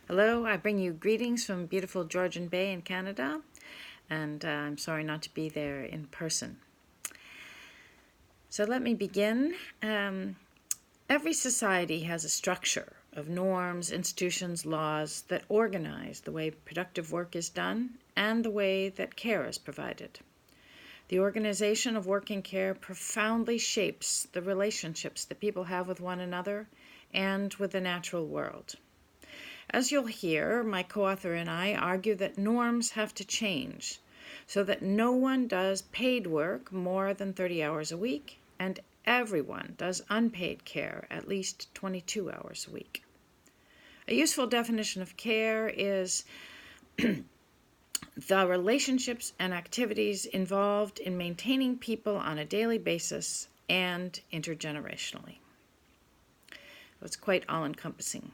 Hello, I bring you greetings from beautiful Georgian Bay in Canada, and I'm sorry not to be there in person. So let me begin. Every society has a structure of norms, institutions, laws that organize the way productive work is done and the way that care is provided. The organization of work and care profoundly shapes the relationships that people have with one another and with the natural world. As you'll hear, my co-author and I argue that norms have to change so that no one does paid work more than 30 hours a week and everyone does unpaid care at least 22 hours a week. A useful definition of care is the relationships and activities involved in maintaining people on a daily basis and intergenerationally. It's quite all-encompassing.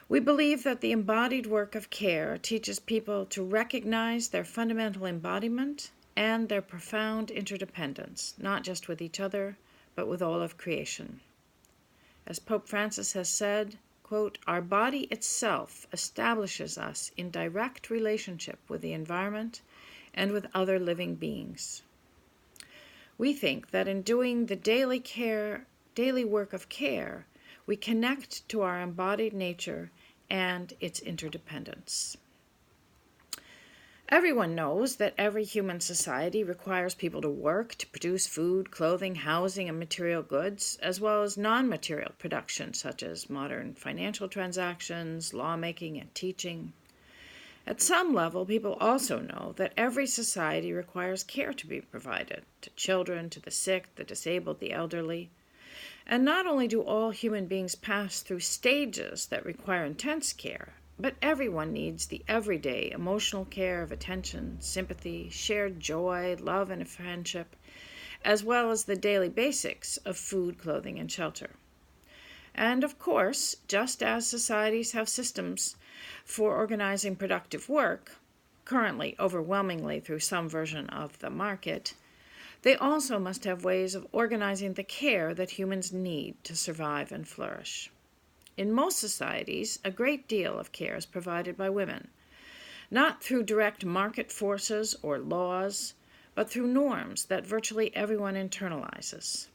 We believe that the embodied work of care teaches people to recognize their fundamental embodiment and their profound interdependence, not just with each other, but with all of creation. As Pope Francis has said, quote, "Our body itself establishes us in direct relationship with the environment and with other living beings." We think that in doing the daily work of care, we connect to our embodied nature and its interdependence. Everyone knows that every human society requires people to work to produce food, clothing, housing, and material goods, as well as non-material production such as modern financial transactions, lawmaking, and teaching. At some level, people also know that every society requires care to be provided to children, to the sick, the disabled, the elderly. And not only do all human beings pass through stages that require intense care, but everyone needs the everyday emotional care of attention, sympathy, shared joy, love, and friendship, as well as the daily basics of food, clothing, and shelter. And of course, just as societies have systems for organizing productive work, currently overwhelmingly through some version of the market, they also must have ways of organizing the care that humans need to survive and flourish. In most societies, a great deal of care is provided by women, not through direct market forces or laws, but through norms that virtually everyone internalizes.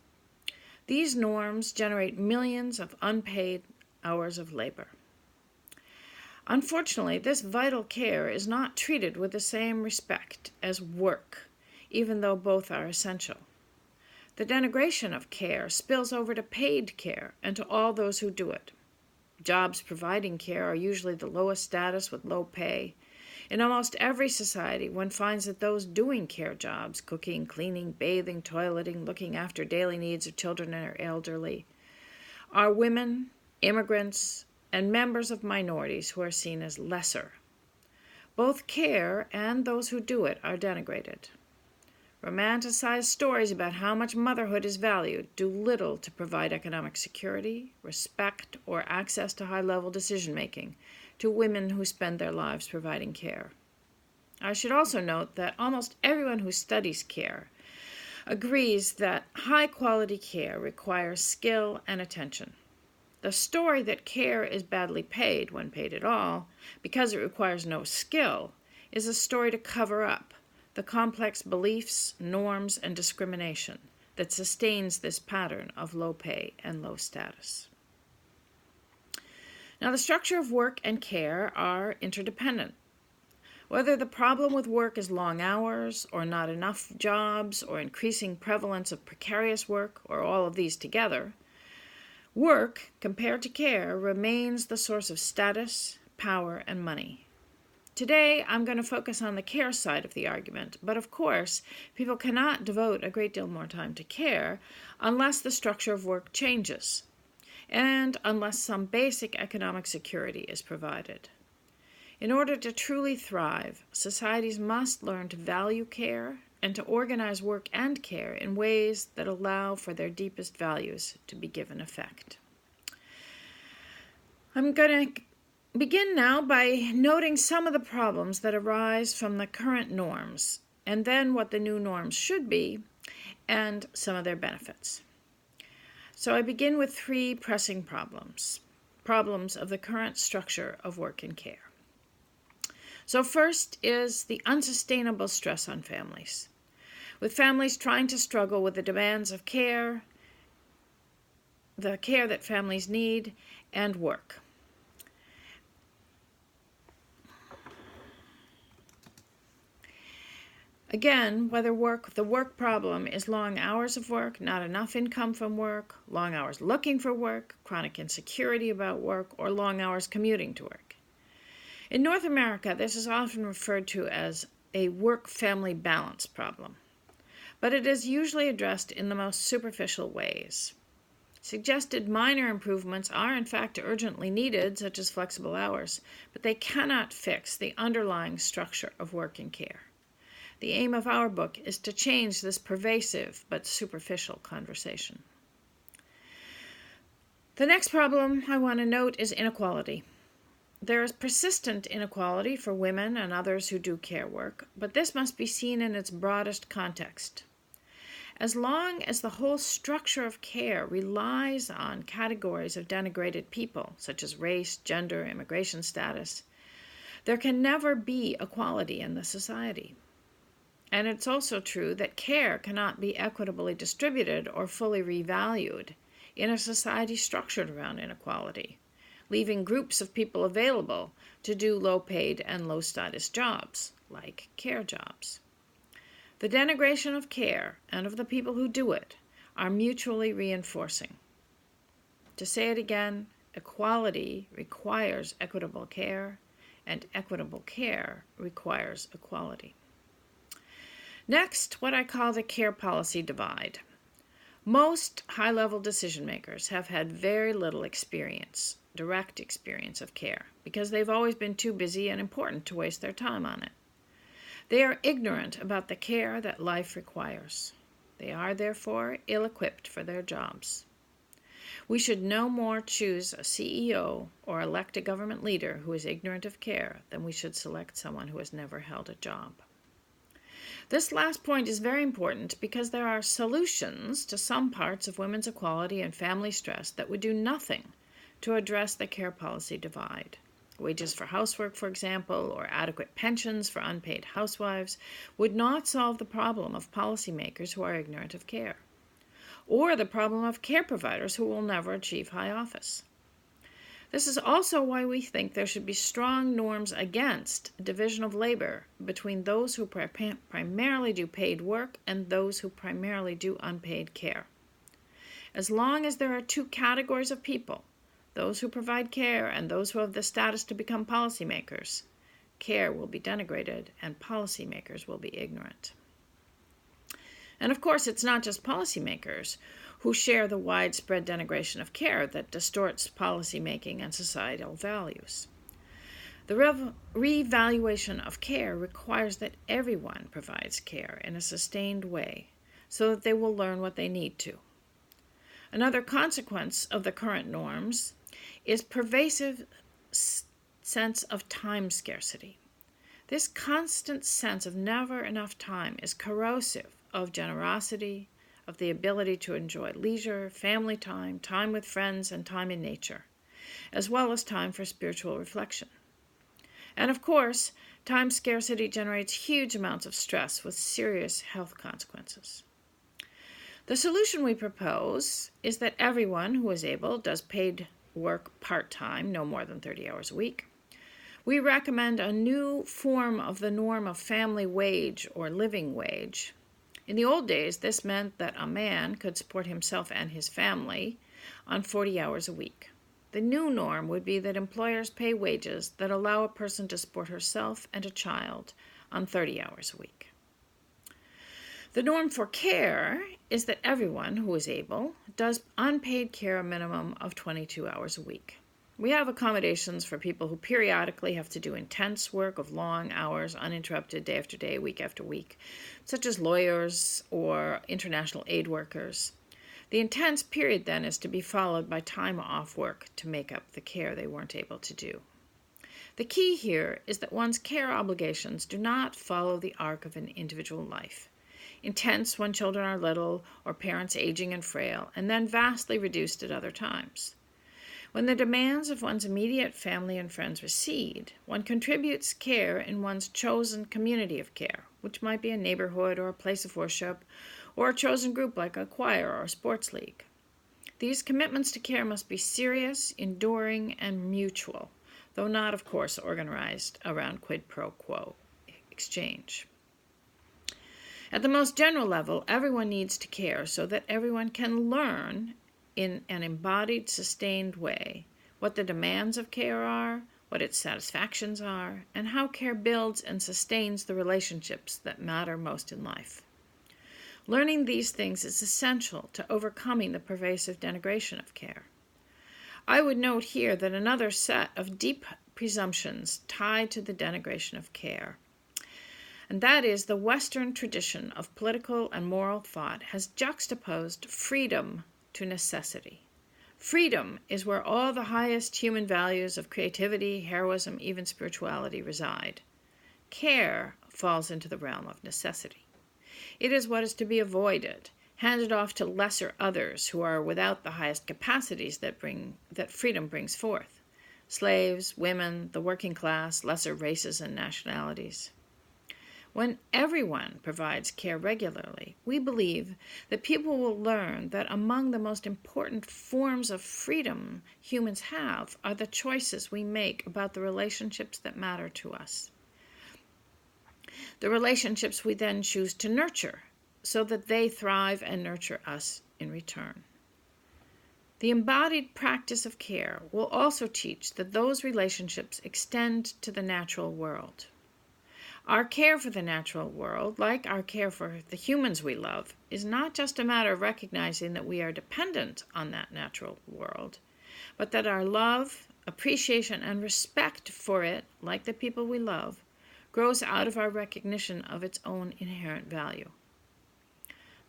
These norms generate millions of unpaid hours of labor. Unfortunately, this vital care is not treated with the same respect as work, even though both are essential. The denigration of care spills over to paid care and to all those who do it. Jobs providing care are usually the lowest status with low pay. In almost every society, one finds that those doing care jobs, cooking, cleaning, bathing, toileting, looking after daily needs of children and elderly, are women, immigrants, and members of minorities who are seen as lesser. Both care and those who do it are denigrated. Romanticized stories about how much motherhood is valued do little to provide economic security, respect, or access to high-level decision-making to women who spend their lives providing care. I should also note that almost everyone who studies care agrees that high-quality care requires skill and attention. The story that care is badly paid, when paid at all, because it requires no skill, is a story to cover up the complex beliefs, norms, and discrimination that sustains this pattern of low pay and low status. Now, the structure of work and care are interdependent. Whether the problem with work is long hours, or not enough jobs, or increasing prevalence of precarious work, or all of these together, work, compared to care, remains the source of status, power, and money. Today, I'm going to focus on the care side of the argument, but of course, people cannot devote a great deal more time to care unless the structure of work changes, and unless some basic economic security is provided. In order to truly thrive, societies must learn to value care and to organize work and care in ways that allow for their deepest values to be given effect. I'm going to begin now by noting some of the problems that arise from the current norms, and then what the new norms should be, and some of their benefits. So I begin with three pressing problems. problems of the current structure of work and care. So first is the unsustainable stress on families, with families trying to struggle with the demands of care, the care that families need, and work. Again, whether the work problem is long hours of work, not enough income from work, long hours looking for work, chronic insecurity about work, or long hours commuting to work. In North America, this is often referred to as a work-family balance problem, but it is usually addressed in the most superficial ways. Suggested minor improvements are in fact urgently needed, such as flexible hours, but they cannot fix the underlying structure of work and care. The aim of our book is to change this pervasive but superficial conversation. The next problem I want to note is inequality. There is persistent inequality for women and others who do care work, but this must be seen in its broadest context. As long as the whole structure of care relies on categories of denigrated people, such as race, gender, immigration status, there can never be equality in the society. And it's also true that care cannot be equitably distributed or fully revalued in a society structured around inequality, leaving groups of people available to do low-paid and low-status jobs, like care jobs. The denigration of care and of the people who do it are mutually reinforcing. To say it again, equality requires equitable care, and equitable care requires equality. Next, what I call the care policy divide. Most high-level decision makers have had very little experience, direct experience of care, because they've always been too busy and important to waste their time on it. They are ignorant about the care that life requires. They are, therefore, ill-equipped for their jobs. We should no more choose a CEO or elect a government leader who is ignorant of care than we should select someone who has never held a job. This last point is very important because there are solutions to some parts of women's equality and family stress that would do nothing to address the care policy divide. Wages for housework, for example, or adequate pensions for unpaid housewives would not solve the problem of policymakers who are ignorant of care, or the problem of care providers who will never achieve high office. This is also why we think there should be strong norms against division of labor between those who primarily do paid work and those who primarily do unpaid care. As long as there are two categories of people, those who provide care and those who have the status to become policymakers, care will be denigrated and policymakers will be ignorant. And of course, it's not just policymakers who share the widespread denigration of care that distorts policymaking and societal values. The revaluation of care requires that everyone provides care in a sustained way so that they will learn what they need to. Another consequence of the current norms is pervasive sense of time scarcity. This constant sense of never enough time is corrosive of generosity, of the ability to enjoy leisure, family time, time with friends, and time in nature, as well as time for spiritual reflection. And of course, time scarcity generates huge amounts of stress with serious health consequences. The solution we propose is that everyone who is able does paid work part-time, no more than 30 hours a week. We recommend a new form of the norm of family wage or living wage. In the old days, this meant that a man could support himself and his family on 40 hours a week. The new norm would be that employers pay wages that allow a person to support herself and a child on 30 hours a week. The norm for care is that everyone who is able does unpaid care a minimum of 22 hours a week. We have accommodations for people who periodically have to do intense work of long hours, uninterrupted day after day, week after week, such as lawyers or international aid workers. The intense period then is to be followed by time off work to make up the care they weren't able to do. The key here is that one's care obligations do not follow the arc of an individual life. Intense when children are little or parents aging and frail, and then vastly reduced at other times. When the demands of one's immediate family and friends recede, one contributes care in one's chosen community of care, which might be a neighborhood or a place of worship, or a chosen group like a choir or a sports league. These commitments to care must be serious, enduring, and mutual, though not, of course, organized around quid pro quo exchange. At the most general level, everyone needs to care so that everyone can learn in an embodied, sustained way what the demands of care are, what its satisfactions are, and how care builds and sustains the relationships that matter most in life. Learning these things is essential to overcoming the pervasive denigration of care. I would note here that another set of deep presumptions tied to the denigration of care, and that is the Western tradition of political and moral thought has juxtaposed freedom to necessity. Freedom is where all the highest human values of creativity, heroism, even spirituality reside. Care falls into the realm of necessity. It is what is to be avoided, handed off to lesser others who are without the highest capacities that freedom brings forth: slaves, women, the working class, lesser races and nationalities. When everyone provides care regularly, we believe that people will learn that among the most important forms of freedom humans have are the choices we make about the relationships that matter to us. The relationships we then choose to nurture so that they thrive and nurture us in return. The embodied practice of care will also teach that those relationships extend to the natural world. Our care for the natural world, like our care for the humans we love, is not just a matter of recognizing that we are dependent on that natural world, but that our love, appreciation, and respect for it, like the people we love, grows out of our recognition of its own inherent value.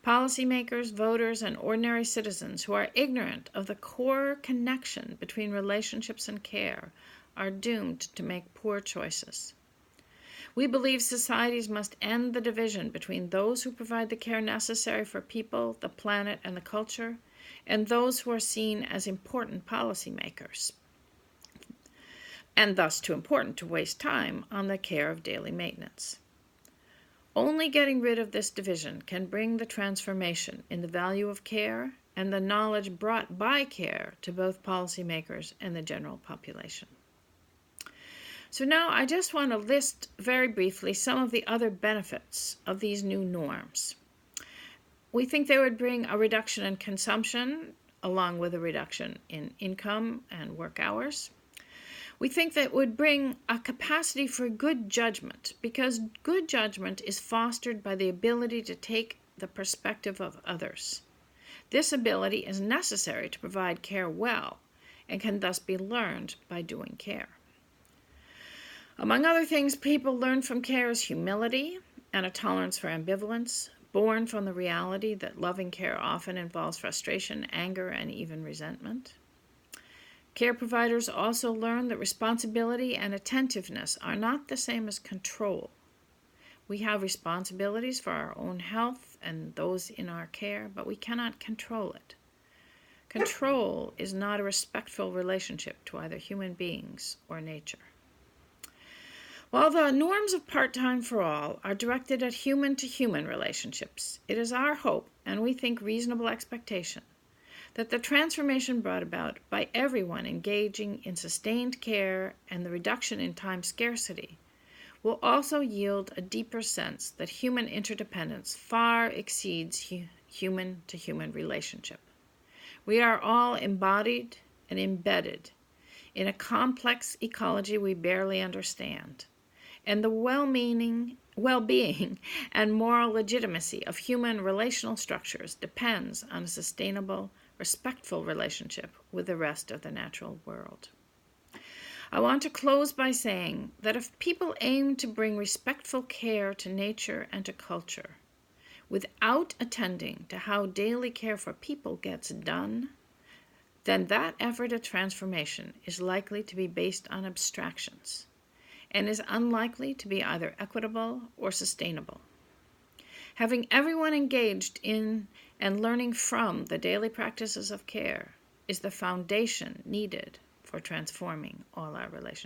Policymakers, voters, and ordinary citizens who are ignorant of the core connection between relationships and care are doomed to make poor choices. We believe societies must end the division between those who provide the care necessary for people, the planet, and the culture, and those who are seen as important policymakers, and thus too important to waste time on the care of daily maintenance. Only getting rid of this division can bring the transformation in the value of care and the knowledge brought by care to both policymakers and the general population. So now I just want to list very briefly some of the other benefits of these new norms. We think they would bring a reduction in consumption along with a reduction in income and work hours. We think that would bring a capacity for good judgment, because good judgment is fostered by the ability to take the perspective of others. This ability is necessary to provide care well and can thus be learned by doing care. Among other things, people learn from care is humility and a tolerance for ambivalence, born from the reality that loving care often involves frustration, anger, and even resentment. Care providers also learn that responsibility and attentiveness are not the same as control. We have responsibilities for our own health and those in our care, but we cannot control it. Control is not a respectful relationship to either human beings or nature. While the norms of part-time for all are directed at human-to-human relationships, it is our hope, and we think reasonable expectation, that the transformation brought about by everyone engaging in sustained care and the reduction in time scarcity will also yield a deeper sense that human interdependence far exceeds human-to-human relationship. We are all embodied and embedded in a complex ecology we barely understand, and the well-being and moral legitimacy of human relational structures depends on a sustainable, respectful relationship with the rest of the natural world. I want to close by saying that if people aim to bring respectful care to nature and to culture, without attending to how daily care for people gets done, then that effort at transformation is likely to be based on abstractions and is unlikely to be either equitable or sustainable. Having everyone engaged in and learning from the daily practices of care is the foundation needed for transforming all our relationships.